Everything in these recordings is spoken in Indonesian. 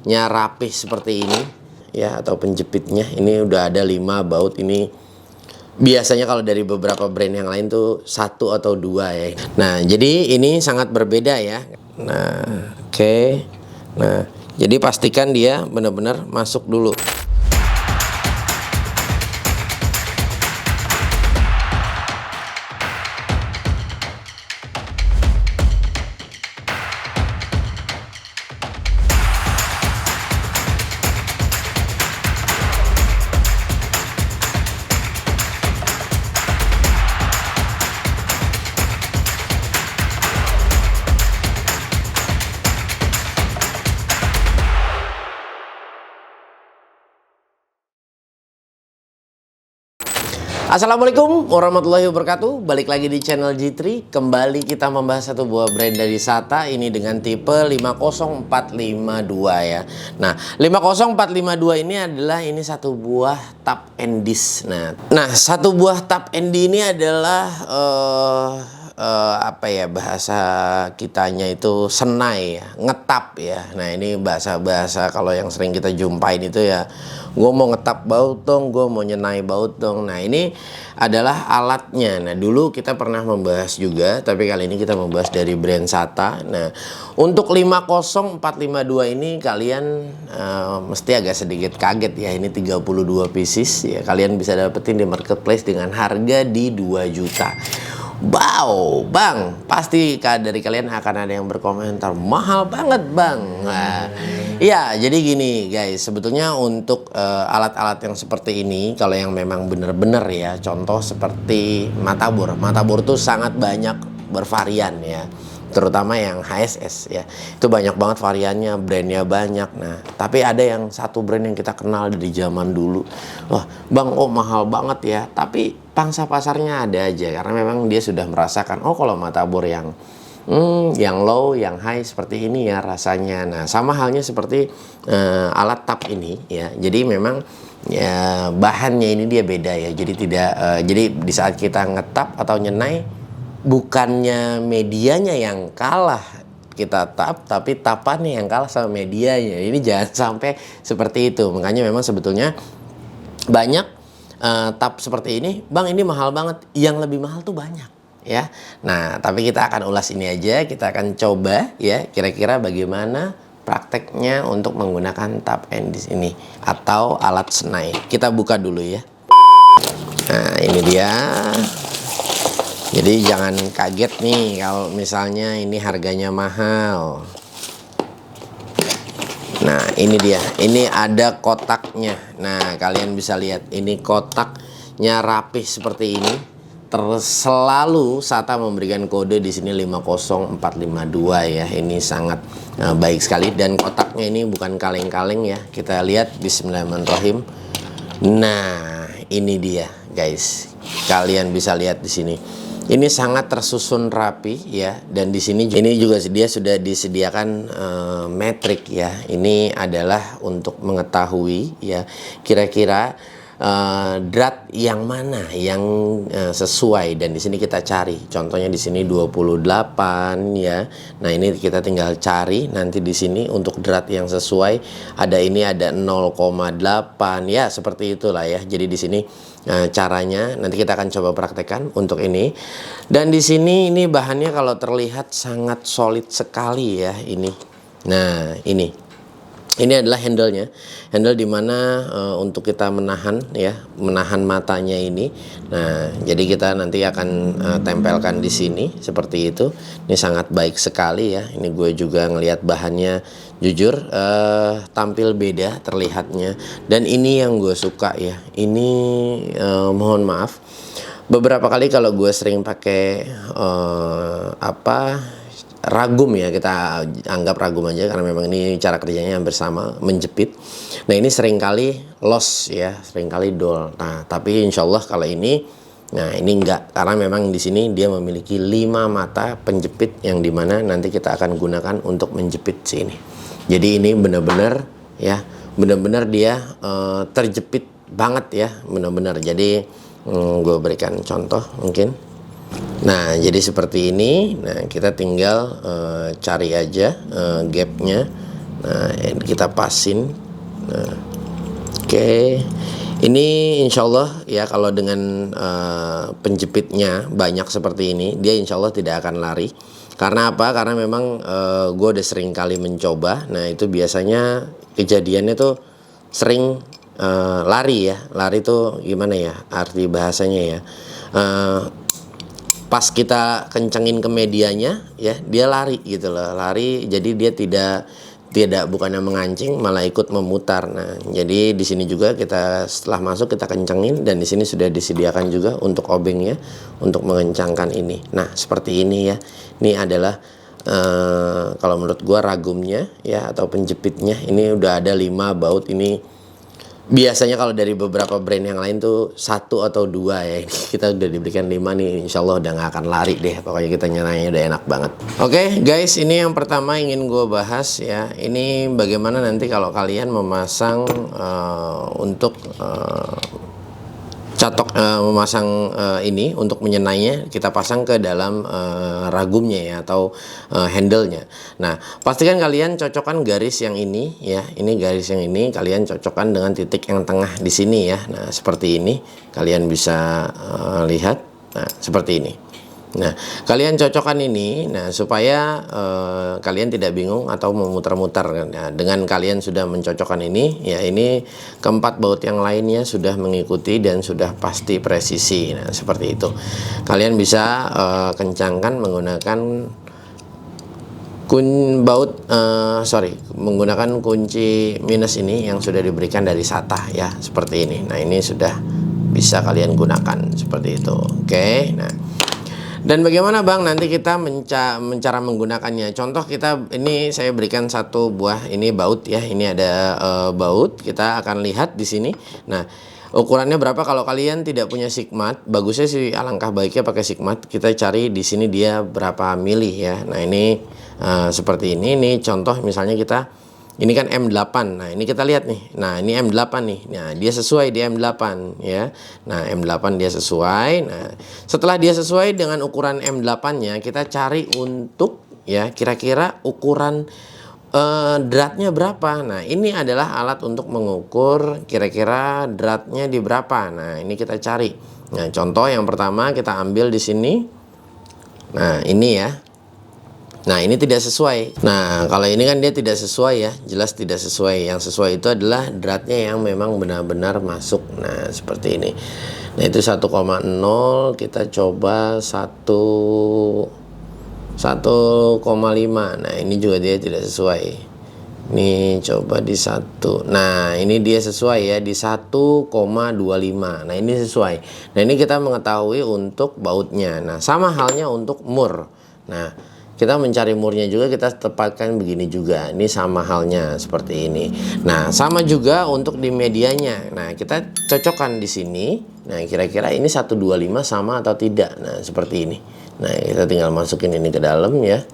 kotaknya rapih seperti ini ya, atau penjepitnya ini udah ada 5 baut. Ini biasanya kalau dari beberapa brand yang lain tuh 1 atau 2 ya. Nah, jadi ini sangat berbeda ya. Nah, oke. Nah, jadi pastikan dia benar-benar masuk dulu. Assalamualaikum warahmatullahi wabarakatuh. Balik lagi di channel G3. Kembali kita membahas satu buah brand dari SATA. Ini dengan tipe 50452 ya. Nah, 50452 ini adalah satu buah tab and disk. Nah, satu buah tab and disk ini adalah apa ya, bahasa kitanya itu senai ya, ngetap ya. Nah, ini bahasa kalau yang sering kita jumpain itu ya, gue mau ngetap baut dong, gue mau nyenai baut dong. Nah, ini adalah alatnya. Nah, dulu kita pernah membahas juga, tapi kali ini kita membahas dari brand SATA. Nah, untuk 50452 ini kalian mesti agak sedikit kaget ya. Ini 32 pieces ya. Kalian bisa dapetin di marketplace dengan harga di 2 juta. Wow, bang, pasti dari kalian akan ada yang berkomentar, mahal banget bang. Nah, ya, jadi gini guys, sebetulnya untuk alat-alat yang seperti ini, kalau yang memang bener-bener ya, contoh seperti Matabor tuh sangat banyak bervarian ya, terutama yang HSS ya, itu banyak banget variannya, brandnya banyak. Nah, tapi ada yang satu brand yang kita kenal dari zaman dulu, wah bang, oh mahal banget ya, tapi pangsa pasarnya ada aja, karena memang dia sudah merasakan, oh kalau Matabor yang low, yang high seperti ini ya rasanya. Nah, sama halnya seperti alat tab ini ya. Jadi memang ya bahannya ini dia beda ya. Jadi tidak jadi di saat kita ngetap atau nyenai, bukannya medianya yang kalah kita tap, tapi tapannya yang kalah sama medianya. Ini jangan sampai seperti itu. Makanya memang sebetulnya banyak tab seperti ini, bang ini mahal banget. Yang lebih mahal tuh banyak ya. Nah, tapi kita akan ulas ini aja. Kita akan coba ya, kira-kira bagaimana prakteknya untuk menggunakan tab and disk ini atau alat senai. Kita buka dulu ya. Nah, ini dia. Jadi jangan kaget nih kalau misalnya ini harganya mahal. Nah, ini dia. Ini ada kotaknya. Nah, kalian bisa lihat ini kotaknya rapih seperti ini. Selalu SATA memberikan kode di sini 50452 ya. Ini sangat baik sekali, dan kotaknya ini bukan kaleng-kaleng ya. Kita lihat, bismillahirrahmanirrahim. Nah, ini dia, guys. Kalian bisa lihat di sini. Ini sangat tersusun rapi ya, dan di sini ini juga dia sudah disediakan metrik ya. Ini adalah untuk mengetahui ya kira-kira drat yang mana yang sesuai, dan di sini kita cari. Contohnya di sini 28 ya. Nah, ini kita tinggal cari nanti di sini untuk drat yang sesuai. Ada 0,8 ya, seperti itulah ya. Jadi di sini caranya nanti kita akan coba praktekkan untuk ini. Dan di sini ini bahannya kalau terlihat sangat solid sekali ya ini. Nah, ini adalah handle-nya. Handle dimana untuk kita menahan matanya ini. Nah, jadi kita nanti akan tempelkan di sini seperti itu. Ini sangat baik sekali ya. Ini gue juga ngelihat bahannya, jujur tampil beda terlihatnya. Dan ini yang gue suka ya. Ini mohon maaf, beberapa kali kalau gue sering pakai ragum ya, kita anggap ragum aja karena memang ini cara kerjanya hampir sama, menjepit. Nah, ini seringkali loss ya, seringkali dull. Nah, tapi insya Allah kalau ini, nah ini enggak, karena memang di sini dia memiliki 5 mata penjepit yang dimana nanti kita akan gunakan untuk menjepit sini. Jadi ini benar-benar ya, benar-benar dia terjepit banget ya, benar-benar. Jadi gue berikan contoh mungkin. Nah, jadi seperti ini. Nah, kita tinggal cari aja gapnya. Nah, ini kita pasin. Nah, oke. Ini insya Allah ya, kalau dengan penjepitnya banyak seperti ini, dia insya Allah tidak akan lari. Karena apa? Karena memang gue udah sering kali mencoba. Nah, itu biasanya kejadiannya tuh sering lari ya. Lari tuh gimana ya arti bahasanya ya. Pas kita kencengin ke medianya ya, dia lari gitu loh. Lari, jadi dia tidak bukannya mengancing, malah ikut memutar. Nah, jadi di sini juga kita setelah masuk kita kencengin, dan di sini sudah disediakan juga untuk obengnya untuk mengencangkan ini. Nah, seperti ini ya. Ini adalah kalau menurut gua ragumnya ya, atau penjepitnya. Ini udah ada 5 baut ini. Biasanya kalau dari beberapa brand yang lain tuh 1 atau 2 ya. Ini kita udah diberikan 5 nih, insya Allah udah nggak akan lari deh. Pokoknya kita nyerainya udah enak banget. Oke guys, ini yang pertama ingin gue bahas ya. Ini bagaimana nanti kalau kalian memasang untuk memasang ini untuk menyenainya, kita pasang ke dalam ragumnya ya, atau handle-nya. Nah, pastikan kalian cocokkan garis yang ini ya. Ini garis yang ini kalian cocokkan dengan titik yang tengah di sini ya. Nah, seperti ini kalian bisa lihat. Nah, seperti ini. Nah, kalian cocokkan ini, nah supaya kalian tidak bingung atau memutar-mutar. Nah, dengan kalian sudah mencocokkan ini, ya ini keempat baut yang lainnya sudah mengikuti dan sudah pasti presisi. Nah, seperti itu. Kalian bisa kencangkan menggunakan menggunakan kunci minus ini yang sudah diberikan dari SATA ya, seperti ini. Nah, ini sudah bisa kalian gunakan seperti itu. Oke, nah. Dan bagaimana Bang nanti kita cara menggunakannya? Contoh kita ini saya berikan satu buah ini baut ya. Ini ada baut. Kita akan lihat di sini. Nah, ukurannya berapa? Kalau kalian tidak punya sigmat, bagusnya sih alangkah baiknya pakai sigmat. Kita cari di sini dia berapa mili ya. Nah, ini seperti ini. Ini contoh misalnya kita ini kan M8. Nah, ini kita lihat nih. Nah, ini M8 nih. Nah, dia sesuai di M8 ya. Nah, M8 dia sesuai. Nah, setelah dia sesuai dengan ukuran M8-nya, kita cari untuk ya kira-kira ukuran dratnya berapa. Nah, ini adalah alat untuk mengukur kira-kira dratnya di berapa. Nah, ini kita cari. Nah, contoh yang pertama kita ambil di sini. Nah, ini ya. Nah, ini tidak sesuai. Nah, kalau ini kan dia tidak sesuai ya, jelas tidak sesuai. Yang sesuai itu adalah dratnya yang memang benar-benar masuk. Nah, seperti ini. Nah, itu 1,0, kita coba 1,5. Nah, ini juga dia tidak sesuai. Ini coba di 1. Nah, ini dia sesuai ya di 1,25. Nah, ini sesuai. Nah, ini kita mengetahui untuk bautnya. Nah, sama halnya untuk mur. Nah, kita mencari murnya juga, kita tepatkan begini juga. Ini sama halnya seperti ini. Nah, sama juga untuk di medianya. Nah, kita cocokkan di sini. Nah, kira-kira ini 125 sama atau tidak. Nah, seperti ini. Nah, kita tinggal masukin ini ke dalam ya.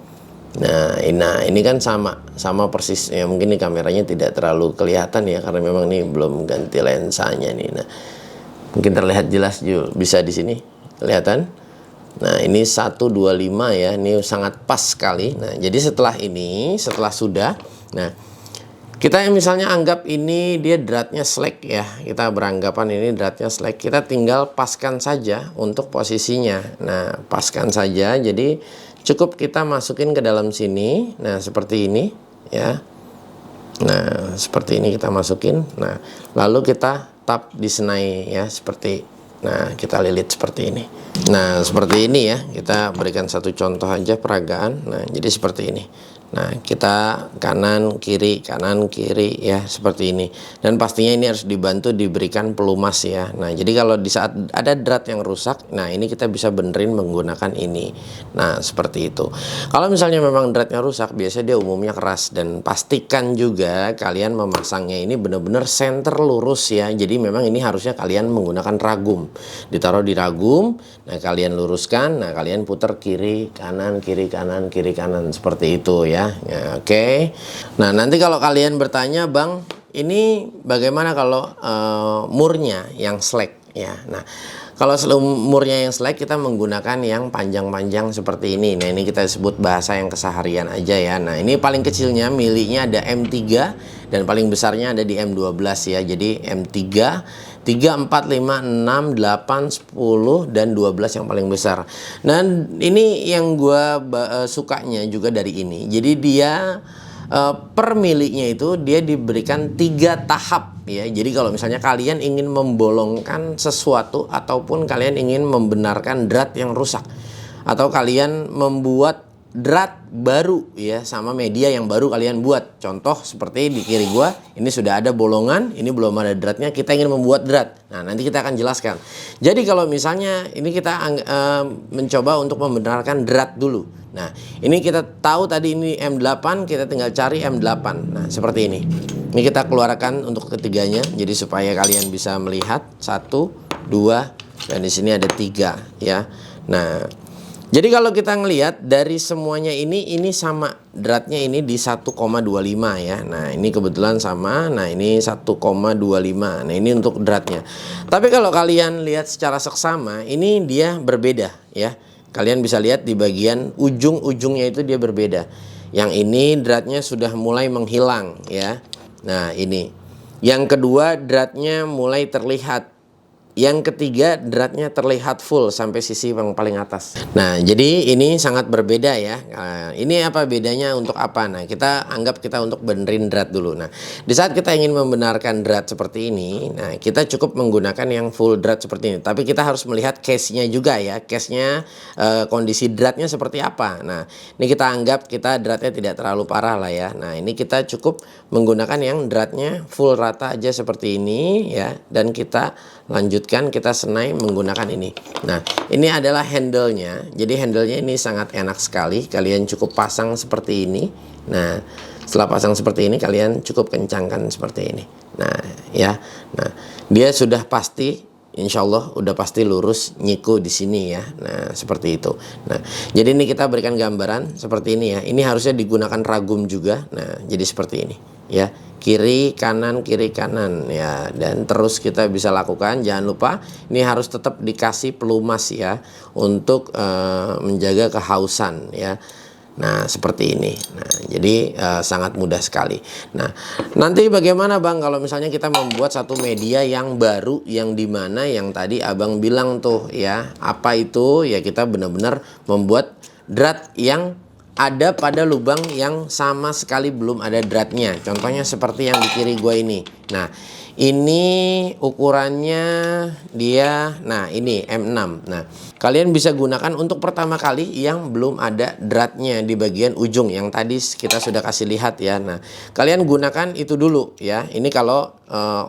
Nah, ini kan sama persis. Ya, mungkin ini kameranya tidak terlalu kelihatan ya, karena memang ini belum ganti lensanya nih. Nah, mungkin terlihat jelas juga bisa di sini. Kelihatan? Nah, ini 125 ya, ini sangat pas sekali. Nah, jadi setelah sudah, nah kita misalnya anggap ini dia dratnya slack ya, kita beranggapan ini dratnya slack, kita tinggal paskan saja untuk posisinya. Nah, paskan saja, jadi cukup kita masukin ke dalam sini. Nah, seperti ini ya. Nah, seperti ini kita masukin. Nah, lalu kita tap di senai ya, seperti. Nah, kita lilit seperti ini. Nah, seperti ini ya. Kita berikan satu contoh aja peragaan. Nah, jadi seperti ini. Nah, kita kanan kiri ya, seperti ini. Dan pastinya ini harus dibantu diberikan pelumas ya. Nah, jadi kalau di saat ada drat yang rusak, nah ini kita bisa benerin menggunakan ini. Nah, seperti itu. Kalau misalnya memang dratnya rusak, biasanya dia umumnya keras. Dan pastikan juga kalian memasangnya ini benar-benar center lurus ya. Jadi memang ini harusnya kalian menggunakan ragum. Ditaruh di ragum, nah kalian luruskan, nah kalian putar kiri kanan seperti itu ya. Ya, oke. Nah, nanti kalau kalian bertanya, Bang, ini bagaimana kalau murnya yang slack ya. Nah, Kalau seumurnya yang selek kita menggunakan yang panjang-panjang seperti ini. Nah, ini kita sebut bahasa yang keseharian aja ya. Nah, ini paling kecilnya miliknya ada M3 dan paling besarnya ada di M12 ya. Jadi M3, 3, 4, 5, 6, 8, 10 dan 12 yang paling besar. Nah, ini yang gua sukanya juga dari ini. Jadi dia per miliknya itu dia diberikan 3 tahap ya. Jadi kalau misalnya kalian ingin membolongkan sesuatu ataupun kalian ingin membenarkan drat yang rusak, atau kalian membuat drat baru ya sama media yang baru kalian buat. Contoh seperti di kiri gua ini sudah ada bolongan, ini belum ada dratnya, kita ingin membuat drat. Nah, nanti kita akan jelaskan. Jadi kalau misalnya ini kita mencoba untuk membenarkan drat dulu. Nah, ini kita tahu tadi ini M8, kita tinggal cari M8. Nah, seperti ini. Ini kita keluarkan untuk ketiganya jadi supaya kalian bisa melihat 1, 2 dan di sini ada 3 ya. Nah, jadi kalau kita ngelihat dari semuanya ini sama dratnya ini di 1,25 ya. Nah, ini kebetulan sama. Nah, ini 1,25. Nah, ini untuk dratnya. Tapi kalau kalian lihat secara seksama, ini dia berbeda ya. Kalian bisa lihat di bagian ujung-ujungnya itu dia berbeda. Yang ini dratnya sudah mulai menghilang ya. Nah, ini. Yang kedua dratnya mulai terlihat. Yang ketiga dratnya terlihat full sampai sisi yang paling atas. Nah, jadi ini sangat berbeda ya. Nah, ini apa bedanya untuk apa? Nah, kita anggap kita untuk benerin drat dulu. Nah, di saat kita ingin membenarkan drat seperti ini, nah kita cukup menggunakan yang full drat seperti ini. Tapi kita harus melihat case-nya juga ya. Case-nya kondisi dratnya seperti apa. Nah, ini kita anggap kita dratnya tidak terlalu parah lah ya. Nah, ini kita cukup menggunakan yang dratnya full rata aja seperti ini ya. Dan kita lanjutkan kita senai menggunakan ini. Nah, ini adalah handle-nya. Jadi handle-nya ini sangat enak sekali. Kalian cukup pasang seperti ini. Nah, setelah pasang seperti ini kalian cukup kencangkan seperti ini. Nah, ya. Nah, dia sudah pasti, insya Allah udah pasti lurus nyiku di sini ya. Nah, seperti itu. Nah, jadi ini kita berikan gambaran seperti ini ya. Ini harusnya digunakan ragum juga. Nah, jadi seperti ini ya. Kiri kanan ya, dan terus kita bisa lakukan. Jangan lupa ini harus tetap dikasih pelumas ya untuk menjaga kehausan ya. Nah, seperti ini. Nah, jadi sangat mudah sekali. Nah, nanti bagaimana Bang kalau misalnya kita membuat satu media yang baru, yang dimana yang tadi Abang bilang tuh ya, apa itu ya, kita benar-benar membuat drat yang ada pada lubang yang sama sekali belum ada dratnya. Contohnya seperti yang di kiri gua ini. Nah, ini ukurannya dia, nah ini M6. Nah, kalian bisa gunakan untuk pertama kali yang belum ada dratnya di bagian ujung yang tadi kita sudah kasih lihat ya. Nah, kalian gunakan itu dulu ya. Ini kalau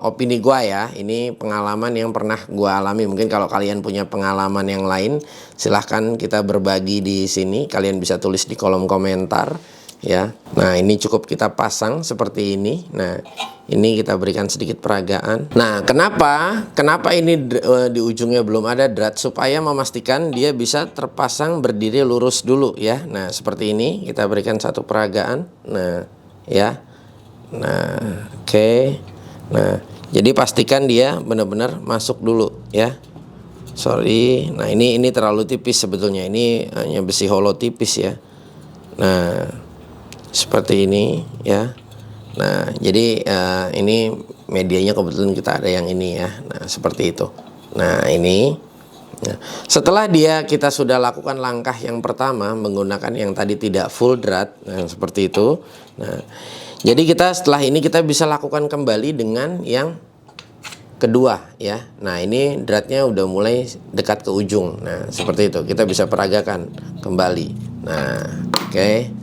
opini gua ya, ini pengalaman yang pernah gua alami. Mungkin kalau kalian punya pengalaman yang lain, silahkan kita berbagi di sini. Kalian bisa tulis di kolom komentar ya. Nah, ini cukup kita pasang seperti ini. Nah, ini kita berikan sedikit peragaan. Nah, kenapa ini di ujungnya belum ada drat? Supaya memastikan dia bisa terpasang berdiri lurus dulu ya. Nah, seperti ini kita berikan satu peragaan. Nah, ya. Nah, oke. Nah, jadi pastikan dia benar-benar masuk dulu ya. Sorry. Nah, ini terlalu tipis sebetulnya. Ini hanya besi holo tipis ya. Nah, seperti ini ya. Nah, jadi ini medianya kebetulan kita ada yang ini ya. Nah, seperti itu. Nah, ini nah, setelah kita sudah lakukan langkah yang pertama menggunakan yang tadi tidak full drat, nah seperti itu. Nah, jadi setelah ini kita bisa lakukan kembali dengan yang kedua ya. Nah, ini dratnya udah mulai dekat ke ujung. Nah, seperti itu. Kita bisa peragakan kembali. Nah, oke.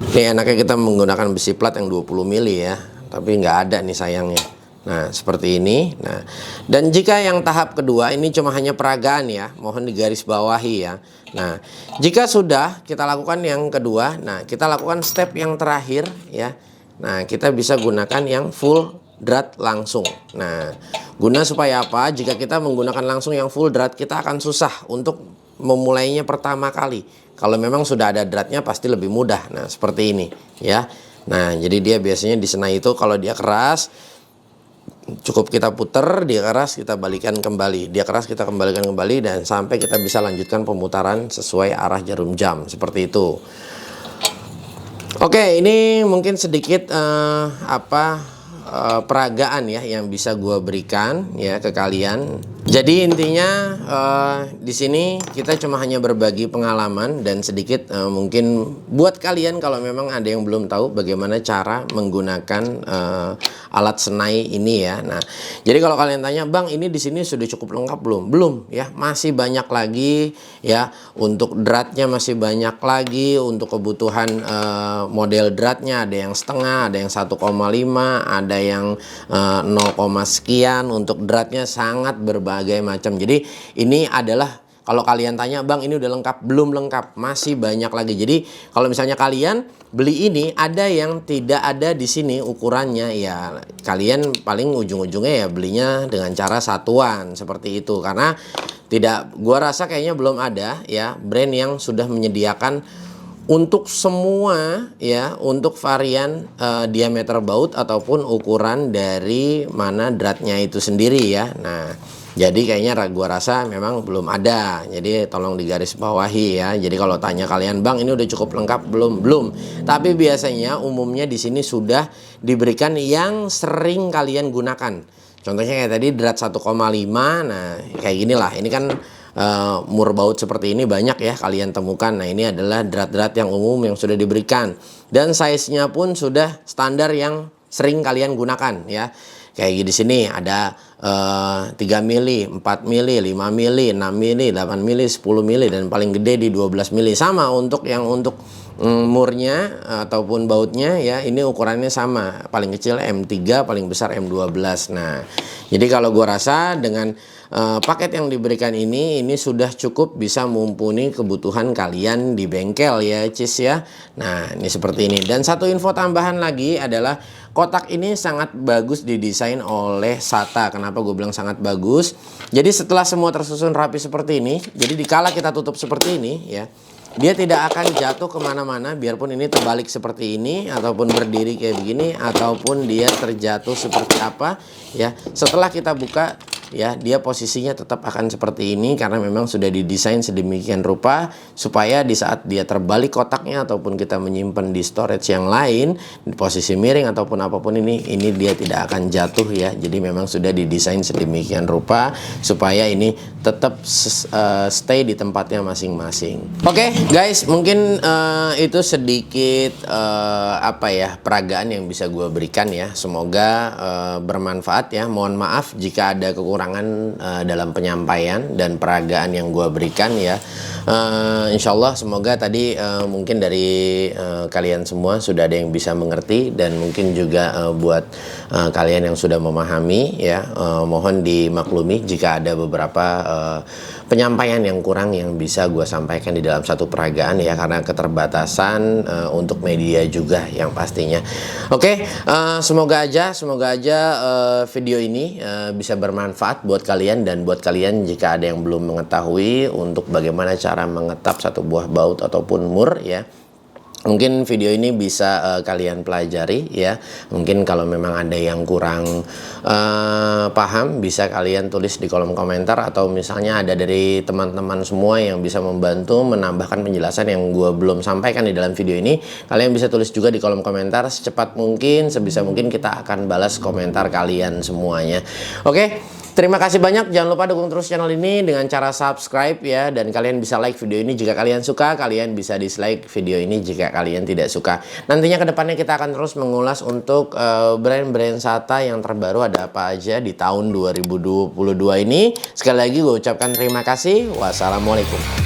Ini enaknya kita menggunakan besi plat yang 20 mili ya. Tapi nggak ada nih sayangnya. Nah, seperti ini. Nah, dan jika yang tahap kedua ini cuma hanya peragaan ya, mohon digarisbawahi ya. Nah, jika sudah kita lakukan yang kedua, nah kita lakukan step yang terakhir ya. Nah, kita bisa gunakan yang full drat langsung. Nah, guna supaya apa? Jika kita menggunakan langsung yang full drat, kita akan susah untuk memulainya pertama kali. Kalau memang sudah ada dratnya pasti lebih mudah. Nah, seperti ini ya. Nah, jadi dia biasanya di senai itu kalau dia keras, Cukup kita puter, dia keras kita balikan kembali, dia keras kita kembalikan kembali, dan sampai kita bisa lanjutkan pemutaran sesuai arah jarum jam seperti itu. Oke, ini mungkin sedikit peragaan ya yang bisa gua berikan ya ke kalian. Jadi intinya di sini kita cuma hanya berbagi pengalaman dan sedikit mungkin buat kalian kalau memang ada yang belum tahu bagaimana cara menggunakan alat senai ini ya. Nah, jadi kalau kalian tanya, "Bang, ini di sini sudah cukup lengkap belum?" Belum ya, masih banyak lagi ya. Untuk dratnya masih banyak lagi, untuk kebutuhan model dratnya ada yang setengah, ada yang 1,5, ada yang 0, sekian. Untuk dratnya sangat berbagai macam. Jadi ini adalah, kalau kalian tanya, "Bang, ini udah lengkap?" Belum lengkap, masih banyak lagi. Jadi kalau misalnya kalian beli ini, ada yang tidak ada di sini ukurannya, ya kalian paling ujung-ujungnya ya belinya dengan cara satuan seperti itu. Karena gua rasa kayaknya belum ada ya brand yang sudah menyediakan untuk semua ya, untuk varian diameter baut ataupun ukuran dari mana dratnya itu sendiri ya. Nah, jadi kayaknya gua rasa memang belum ada. Jadi tolong digaris bawahi ya. Jadi kalau tanya kalian, "Bang, ini udah cukup lengkap belum?" Belum. Tapi biasanya umumnya di sini sudah diberikan yang sering kalian gunakan. Contohnya kayak tadi drat 1,5. Nah, kayak ginilah. Ini kan mur baut seperti ini banyak ya kalian temukan. Nah, ini adalah drat-drat yang umum yang sudah diberikan, dan size-nya pun sudah standar yang sering kalian gunakan ya. Kayak di sini ada 3 mili, 4 mili, 5 mili, 6 mili, 8 mili, 10 mili, dan paling gede di 12 mili. Sama untuk yang untuk murnya ataupun bautnya ya, ini ukurannya sama. Paling kecil M3, paling besar M12. Nah, jadi kalau gua rasa dengan paket yang diberikan ini sudah cukup bisa mumpuni kebutuhan kalian di bengkel ya, Cis ya. Nah, ini seperti ini. Dan satu info tambahan lagi adalah kotak ini sangat bagus didesain oleh SATA. Kenapa gue bilang sangat bagus? Jadi setelah semua tersusun rapi seperti ini, jadi dikala kita tutup seperti ini ya, dia tidak akan jatuh kemana-mana, biarpun ini terbalik seperti ini, ataupun berdiri kayak begini, ataupun dia terjatuh seperti apa ya. Setelah kita buka ya, dia posisinya tetap akan seperti ini, karena memang sudah didesain sedemikian rupa supaya di saat dia terbalik kotaknya ataupun kita menyimpan di storage yang lain di posisi miring ataupun apapun, ini dia tidak akan jatuh ya. Jadi memang sudah didesain sedemikian rupa supaya ini tetap stay di tempatnya masing-masing. Oke guys, mungkin itu sedikit peragaan yang bisa gue berikan ya. Semoga bermanfaat ya. Mohon maaf jika ada kekurangan dalam penyampaian dan peragaan yang gue berikan ya. Insya Allah semoga tadi mungkin dari kalian semua sudah ada yang bisa mengerti, dan mungkin juga buat kalian yang sudah memahami ya, mohon dimaklumi jika ada beberapa penyampaian yang kurang yang bisa gue sampaikan di dalam satu peragaan ya, karena keterbatasan untuk media juga yang pastinya. Oke, semoga aja video ini bisa bermanfaat buat kalian, dan buat kalian jika ada yang belum mengetahui untuk bagaimana cara mengetap satu buah baut ataupun mur ya, mungkin video ini bisa kalian pelajari ya. Mungkin kalau memang ada yang kurang paham, bisa kalian tulis di kolom komentar, atau misalnya ada dari teman-teman semua yang bisa membantu menambahkan penjelasan yang gue belum sampaikan di dalam video ini, kalian bisa tulis juga di kolom komentar. Secepat mungkin, sebisa mungkin kita akan balas komentar kalian semuanya. Oke, terima kasih banyak. Jangan lupa dukung terus channel ini dengan cara subscribe ya, dan kalian bisa like video ini jika kalian suka, kalian bisa dislike video ini jika kalian tidak suka. Nantinya kedepannya kita akan terus mengulas untuk brand-brand SATA yang terbaru ada apa aja di tahun 2022 ini. Sekali lagi gue ucapkan terima kasih. Wassalamualaikum.